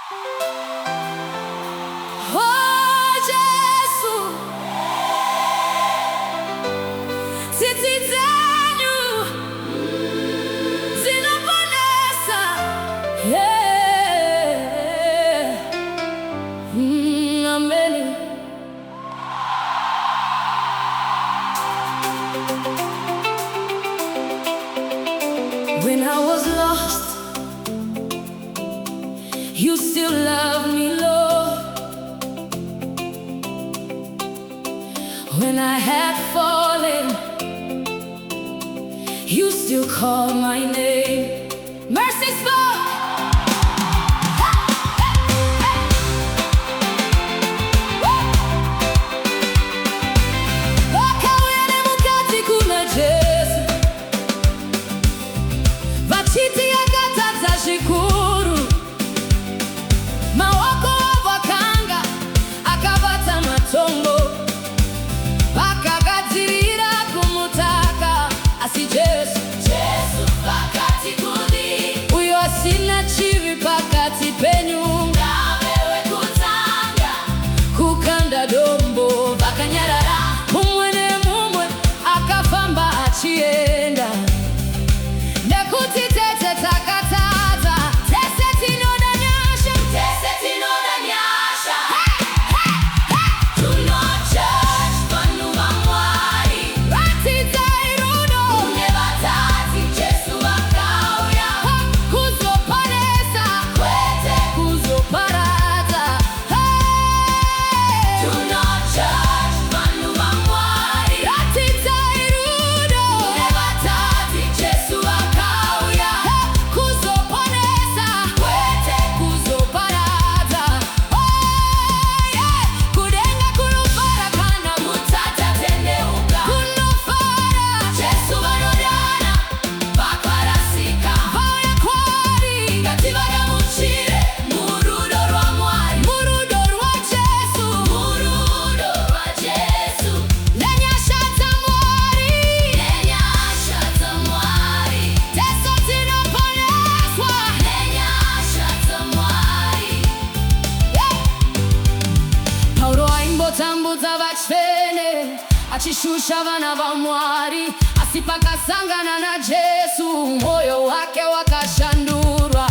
Oh Yesu, sisi zenyu zinaponesa. Amen. When I was lost, you still loved me, Lord. When I had fallen, you still called my name. Mercy spoke. Wakawene mukati kuna Yesu, vachiti yakatadza zvikuru, maoko avakanga akavata matombo, vakagadzirira kumutaka. Asi Jesu pakati kudi, uyo asina chivi pakati penyu, ngavewe kutanga kukanda dombo. Vakanyarara mumwe nemumwe akafamba achienda, nekuti tete takatadza. Tese tinoda nyasha, tese tinoda nyasha. Tunojudge vanhu vaMwari, ratidzai rudo kune vatadzi. Jesu vakauya kuzoponesa, kwete kuzoparadza. Tunojudge vanhu vaMwari, ratidzai rudo kune vatadzi. Jesu vakauya kuzoponesa, kwete kuzoparadza. Kudenga kunofara kana mutata tendeuka, kunofara. Jesu vanodana vakarasika, vauya kwari. Ngativagamuchire murudo rwaMwari, murudo rwaJesu, murudo rwaJesu. Nenyasha dzaMwari, nenyasha dzaMwari. Teso tinoponeswa nenyasha dzaMwari. Paulo aimbotambudza vachifene, achishusha vana vaMwari, asi pakasangana naJesu, moyo wake wakashandurwa.